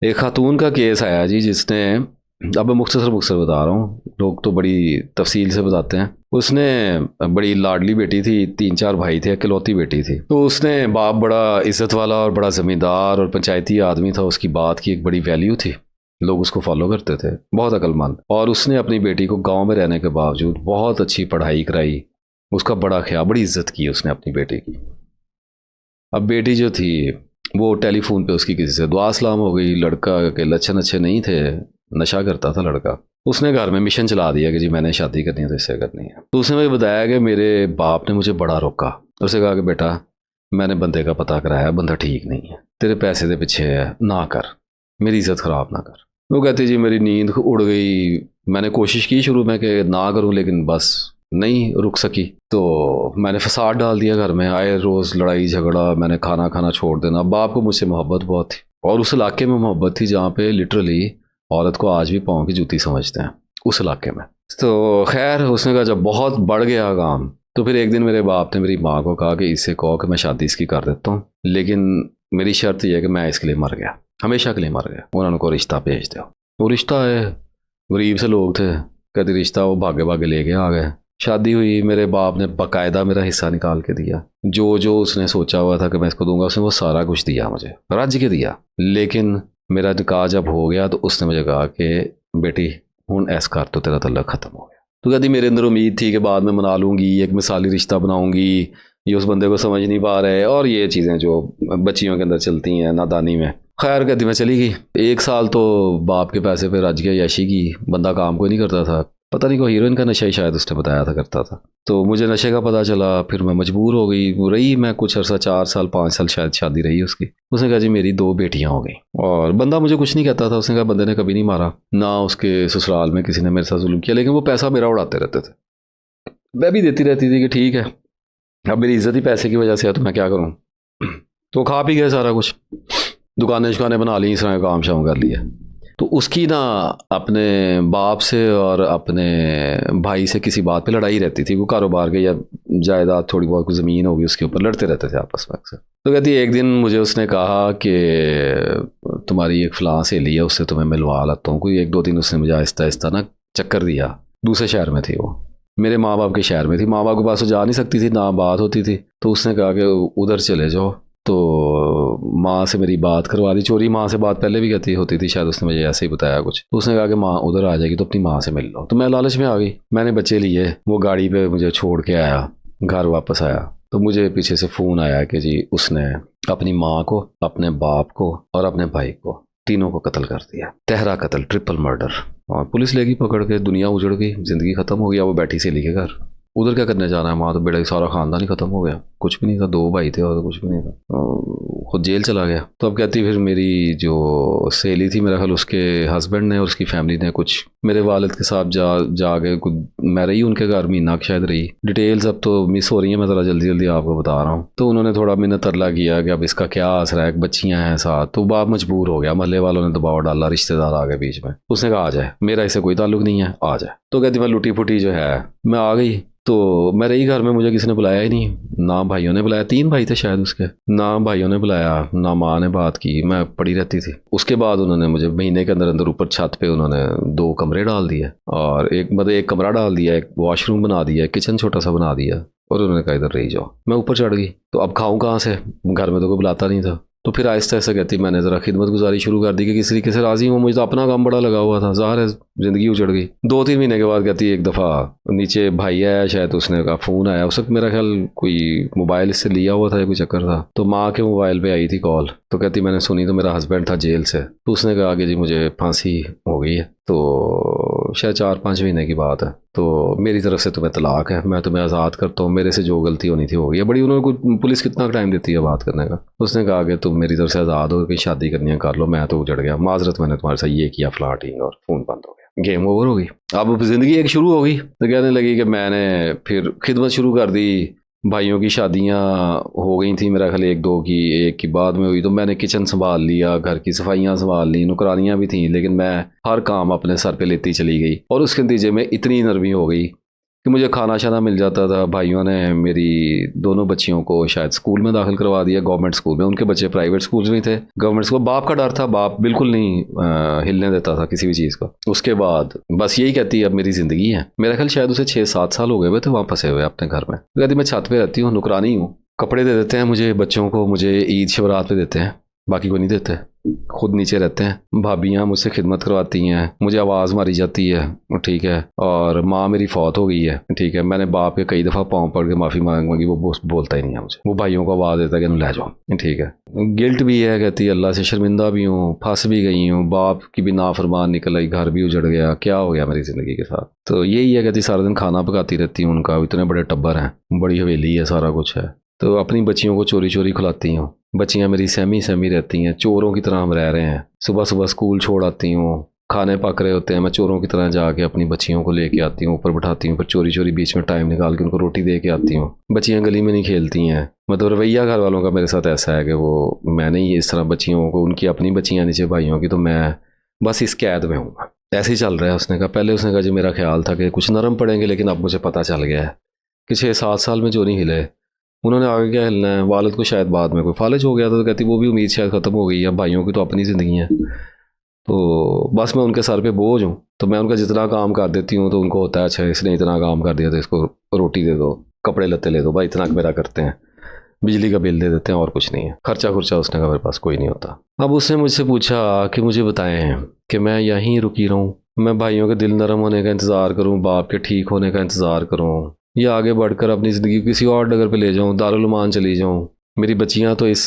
एक खातून का केस आया जी, जिसने, अब मैं मुख्तसर मुख्तसर बता रहा हूँ, लोग तो बड़ी तफसील से बताते हैं। उसने बड़ी लाडली बेटी थी, 3-4 भाई थे, इकलौती बेटी थी। तो उसने, बाप बड़ा इज्जत वाला और बड़ा ज़मींदार और पंचायती आदमी था, उसकी बात की एक बड़ी वैल्यू थी, लोग उसको फॉलो करते थे, बहुत अक्लमंद। और उसने अपनी बेटी को गाँव में रहने के बावजूद बहुत अच्छी पढ़ाई कराई, उसका बड़ा ख्याल, बड़ी इज्जत की उसने अपनी बेटी की। अब बेटी जो थी, वो टेलीफोन पे उसकी किसी से दुआ सलाम हो गई, लड़का के लक्षण अच्छे नहीं थे, नशा करता था लड़का। उसने घर में मिशन चला दिया कि जी मैंने शादी करनी है तो इससे करनी है। तो उसने मुझे बताया कि मेरे बाप ने मुझे बड़ा रोका। उसने कहा कि बेटा, मैंने बंदे का पता कराया, बंदा ठीक नहीं है, तेरे पैसे के पीछे है, ना कर, मेरी इज्जत खराब ना कर। वो कहती जी मेरी नींद उड़ गई, मैंने कोशिश की शुरू में कि ना करूं, लेकिन बस नहीं रुक सकी। तो मैंने फसाद डाल दिया घर में, आए रोज़ लड़ाई झगड़ा, मैंने खाना खाना छोड़ देना। बाप को मुझसे मोहब्बत बहुत थी, और उस इलाके में मोहब्बत थी जहाँ पे लिटरली औरत को आज भी पाँव की जूती समझते हैं, उस इलाके में। तो खैर उसने कहा जब बहुत बढ़ गया काम, तो फिर एक दिन मेरे बाप ने मेरी माँ को कहा कि इससे कहो कि मैं शादी इसकी कर देता हूँ, लेकिन मेरी शर्त यह है कि मैं इसके लिए मर गया, हमेशा के लिए मर गया, उन्होंने को रिश्ता भेज दो। वो रिश्ता है, गरीब से लोग थे, कहते रिश्ता, वो भागे भागे लेके आ गए। शादी हुई, मेरे बाप ने बाकायदा मेरा हिस्सा निकाल के दिया, जो जो उसने सोचा हुआ था कि मैं इसको दूंगा, उसने वो सारा कुछ दिया, मुझे रज के दिया। लेकिन मेरा निकाह जब हो गया तो उसने मुझे कहा कि बेटी हुण ऐस कर, तो तेरा तल्लक खत्म हो गया। तो कहती मेरे अंदर उम्मीद थी कि बाद में मना लूंगी, एक मिसाली रिश्ता बनाऊंगी, ये उस बंदे को समझ नहीं पा रहे, और ये चीज़ें जो बच्चियों के अंदर चलती हैं नादानी में। खैर कहती मैं चली गई। 1 साल तो बाप के पैसे पे रज गया, याशी की, बंदा काम कोई नहीं करता था, पता नहीं कोई हीरोइन का नशा ही शायद उसने बताया था करता था। तो मुझे नशे का पता चला, फिर मैं मजबूर हो गई, रही मैं कुछ अर्सा, 4 साल 5 साल शायद शादी रही उसकी। उसने कहा जी मेरी 2 बेटियां हो गई, और बंदा मुझे कुछ नहीं कहता था। उसने कहा बंदे ने कभी नहीं मारा, ना उसके ससुराल में किसी ने मेरे साथ जुल्म किया, लेकिन वो पैसा मेरा उड़ाते रहते थे, मैं भी देती रहती थी कि ठीक है, अब मेरी इज्जत ही पैसे की वजह से है तो मैं क्या करूँ। तो खा पी गए सारा कुछ, दुकानें शुकानें बना ली, इस तरह काम शाम कर लिया। तो उसकी ना अपने बाप से और अपने भाई से किसी बात पे लड़ाई रहती थी, वो कारोबार के या जायदाद थोड़ी बहुत ज़मीन होगी उसके ऊपर लड़ते रहते थे आपस में अक्सर। तो कहती है एक दिन मुझे उसने कहा कि तुम्हारी एक फ़लाँ सहेली है, उससे तुम्हें मिलवा लाता हूँ। कोई 1-2 दिन उसने मुझे आहिस्ता आहिस्ता ना चक्कर दिया। दूसरे शहर में थी वो, मेरे माँ बाप के शहर में थी, माँ बाप के पास तो जा नहीं सकती थी, ना बात होती थी। तो उसने कहा कि उधर चले जाओ। तो माँ से मेरी बात करवा दी, चोरी माँ से बात पहले भी कहती होती थी, शायद उसने मुझे ऐसे ही बताया कुछ। तो उसने कहा कि माँ उधर आ जाएगी तो अपनी माँ से मिल लो। तो मैं लालच में आ गई, मैंने बच्चे लिए, वो गाड़ी पे मुझे छोड़ के आया, घर वापस आया तो मुझे पीछे से फ़ोन आया कि जी उसने अपनी माँ को, अपने बाप को और अपने भाई को, तीनों को कत्ल कर दिया, तहरा कत्ल, ट्रिपल मर्डर। और पुलिस लेगी पकड़ के, दुनिया उजड़ गई, ज़िंदगी ख़त्म हो गया। वो बैठी से लेके घर, उधर क्या करने जाना है, माँ तो बेटा सारा खानदान ही खत्म हो गया, कुछ भी नहीं था, 2 भाई थे और तो कुछ भी नहीं था। खुद जेल चला गया। तो अब कहती फिर मेरी जो सहेली थी, मेरा ख्याल उसके हस्बैंड ने और उसकी फैमिली ने कुछ मेरे वालिद के साथ जाके कुछ, मैं रही उनके घर महीना शायद रही, डिटेल्स अब तो मिस हो रही हैं, मैं ज़रा जल्दी जल्दी आपको बता रहा हूँ। तो उन्होंने थोड़ा मिन्नत तरला किया कि अब इसका क्या असर है, बच्चियाँ हैं साथ। तो बाप मजबूर हो गया, मोहल्ले वालों ने दबाव डाला, रिश्तेदार आ गए बीच में। उसने कहा आ जाए, मेरा इससे कोई ताल्लुक नहीं है, आ जाए। तो कहती मैं लुटी फुटी जो है मैं आ गई। तो मैं रही घर में, मुझे किसी ने बुलाया ही नहीं, ना भाइयों ने बुलाया, 3 भाई थे शायद उसके, ना भाइयों ने बुलाया, ना माँ ने बात की, मैं पड़ी रहती थी। उसके बाद उन्होंने मुझे महीने के अंदर अंदर ऊपर छत पे उन्होंने 2 कमरे डाल दिए, और एक मतलब एक कमरा डाल दिया, एक वॉशरूम बना दिया, किचन छोटा सा बना दिया, और उन्होंने कहा इधर रही जाओ। मैं ऊपर चढ़ गई, तो अब खाऊं कहाँ से, घर में तो कोई बुलाता नहीं था। तो फिर आहिस्ता आहिस्ता कहती मैंने ज़रा खिदमत गुजारी शुरू कर दी कि किस तरीके से राज़ी हूँ, मुझे तो अपना काम बड़ा लगा हुआ था, ज़ाहिर है ज़िंदगी उजड़ गई। 2-3 महीने के बाद कहती एक दफ़ा नीचे भाई आया शायद, उसने कहा फ़ोन आया, उस वक्त मेरा ख्याल कोई मोबाइल इससे लिया हुआ था या कोई चक्कर था। तो माँ के मोबाइल पे आई थी कॉल, तो कहती मैंने सुनी तो मेरा हस्बैंड था जेल से। तो उसने कहा कि जी मुझे फांसी हो गई है। तो शायद 4-5 महीने की बात है। तो मेरी तरफ से तुम्हें तलाक है, मैं तुम्हें आज़ाद करता हूँ, मेरे से जो गलती होनी थी हो गई है। बड़ी उन्होंने, पुलिस कितना टाइम देती है बात करने का। उसने कहा कि तुम मेरी तरफ से आज़ाद हो, कहीं शादी करनी है कर लो, मैं तो उजड़ गया, माजरत मैंने तुम्हारे साथ ये किया फ्लाटिंग, और फ़ोन बंद हो गया, गेम ओवर हो गई। अब ज़िंदगी एक शुरू हो गई। तो कहने लगी कि मैंने फिर खिदमत शुरू कर दी, भाइयों की शादियां हो गई थी, मेरा ख्याल 1-2 की, एक की बाद में हुई। तो मैंने किचन संभाल लिया, घर की सफाइयां संभाल ली, नौकरानियां भी थीं, लेकिन मैं हर काम अपने सर पे लेती चली गई, और उसके नतीजे में इतनी नरमी हो गई कि कि मुझे खाना शाना मिल जाता था। भाइयों ने मेरी दोनों बच्चियों को शायद स्कूल में दाखिल करवा दिया, गवर्नमेंट स्कूल में। उनके बच्चे प्राइवेट स्कूल्स में थे, गवर्नमेंट स्कूल। बाप का डर था, बाप बिल्कुल नहीं हिलने देता था किसी भी चीज़ को। उसके बाद बस यही कहती है अब मेरी ज़िंदगी है। मेरा ख्याल शायद उसे 6-7 साल हो गए हुए थे वहाँ फंसे हुए अपने घर में। कहती मैं छत पे रहती हूँ, नुकरानी हूँ, कपड़े दे देते हैं मुझे बच्चों को, मुझे ईद शबरात पे देते हैं, बाकी को नहीं देते, खुद नीचे रहते हैं। भाभियाँ मुझसे खिदमत करवाती हैं, मुझे आवाज़ मारी जाती है, ठीक है। और माँ मेरी फौत हो गई है, ठीक है। मैंने बाप के कई दफ़ा पाँव पड़ के माफ़ी मांगी, वो बोलता ही नहीं है मुझे। वो भाइयों को आवाज़ देता है कि ले जाओ, ठीक है। गिल्ट भी है, कहती है अल्लाह से शर्मिंदा भी हूँ, फंस भी गई हूँ, बाप की भी नाफरमान निकल आई, घर भी उजड़ गया, क्या हो गया मेरी ज़िंदगी के साथ। तो यही है, कहती सारा दिन खाना पकाती रहती हूँ उनका, इतने बड़े टब्बर हैं, बड़ी हवेली है, सारा कुछ है। तो अपनी बच्चियों को चोरी चोरी खिलाती हूँ। बच्चियाँ मेरी सहमी सहमी रहती हैं, चोरों की तरह हम रह रहे हैं। सुबह सुबह स्कूल छोड़ आती हूँ, खाने पक रहे होते हैं, मैं चोरों की तरह जाके अपनी बच्चियों को लेके आती हूँ, ऊपर बिठाती हूँ, फिर चोरी चोरी बीच में टाइम निकाल के उनको रोटी दे के आती हूँ। बच्चियाँ गली में नहीं खेलती हैं। मतलब रवैया घर वालों का मेरे साथ ऐसा है कि वो, मैंने ही इस तरह बच्चियों को, उनकी अपनी बच्चियाँ नीचे भाइयों की, तो मैं बस इस कैद में हूँ। ऐसे ही चल रहा है। उसने कहा, पहले उसने कहा जी मेरा ख्याल था कि कुछ नरम पड़ेंगे, लेकिन अब मुझे पता चल गया है कि 6-7 साल में जो नहीं हिले उन्होंने आगे क्या हिलना है। वालिद को शायद बाद में कोई फालिज हो गया था, तो कहती वो भी उम्मीद शायद ख़त्म हो गई है, भाइयों की तो अपनी ज़िंदगी है, तो बस मैं उनके सर पे बोझ हूँ। तो मैं उनका जितना काम कर देती हूँ तो उनको होता है अच्छा इसने इतना काम कर दिया तो इसको रोटी दे दो, कपड़े लत्ते ले दो, भाई इतना मेरा करते हैं, बिजली का बिल दे देते हैं, और कुछ नहीं है। खर्चा उसने कहा मेरे पास कोई नहीं होता। अब उसने मुझसे पूछा कि मुझे बताएं कि मैं यहीं रुकी रहूँ, मैं भाइयों के दिल नरम होने का इंतज़ार करूँ, बाप के ठीक होने का इंतज़ार करूँ, या आगे बढ़कर अपनी ज़िंदगी किसी और डगर पे ले जाऊँ, दारुल उमान चली जाऊँ। मेरी बच्चियाँ तो इस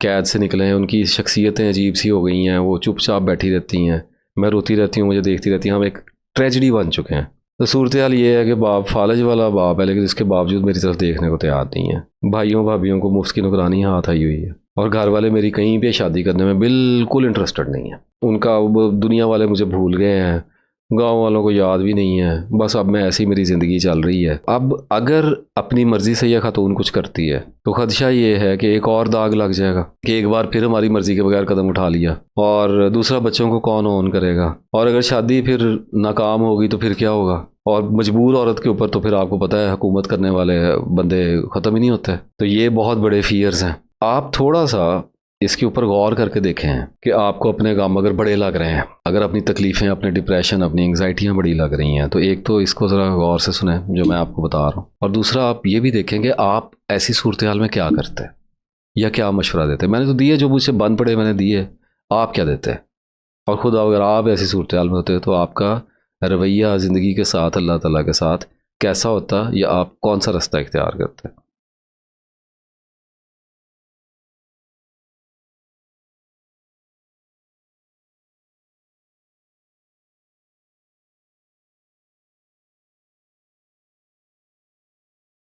कैद से निकले हैं, उनकी शख्सियतें अजीब सी हो गई हैं, वो चुपचाप बैठी रहती हैं, मैं रोती रहती हूँ, मुझे देखती रहती हैं। हम एक ट्रेजिडी बन चुके हैं। तो सूरत हाल ये है कि बाप फालज वाला बाप है, लेकिन इसके बावजूद मेरी तरफ देखने को तैयार नहीं है। भाइयों भाभियों को मुफ्त की नुकरानी हाथ आई हुई है, और घर वाले मेरी कहीं भी शादी करने में बिल्कुल इंटरेस्टेड नहीं है। उनका दुनिया वाले मुझे भूल गए हैं, गांव वालों को याद भी नहीं है। बस अब मैं ऐसी मेरी ज़िंदगी चल रही है। अब अगर अपनी मर्ज़ी से यह खातून कुछ करती है तो खदशा ये है कि एक और दाग लग जाएगा कि एक बार फिर हमारी मर्ज़ी के बगैर कदम उठा लिया, और दूसरा बच्चों को कौन ऑन करेगा। और अगर शादी फिर नाकाम होगी तो फिर क्या होगा। और मजबूर औरत के ऊपर तो फिर आपको पता है हुकूमत करने वाले बंदे ख़त्म ही नहीं होते। तो ये बहुत बड़े फियर्स हैं। आप थोड़ा सा इसके ऊपर गौर करके देखें कि आपको अपने गम अगर बड़े लग रहे हैं, अगर अपनी तकलीफ़ें, अपने डिप्रेशन, अपनी एंग्जाइटियाँ बड़ी लग रही हैं, तो एक तो इसको ज़रा गौर से सुने जो मैं आपको बता रहा हूँ, और दूसरा आप ये भी देखें कि आप ऐसी सूरत हाल में क्या करते हैं या क्या मशवरा देते हैं। मैंने तो दिए, जो मुझसे बन पड़े मैंने दिए, आप क्या देते हैं। और खुद अगर आप ऐसी सूरत हाल में होते तो आपका रवैया ज़िंदगी के साथ, अल्लाह ताला के साथ कैसा होता, या आप कौन सा रास्ता इख्तियार करते हैं।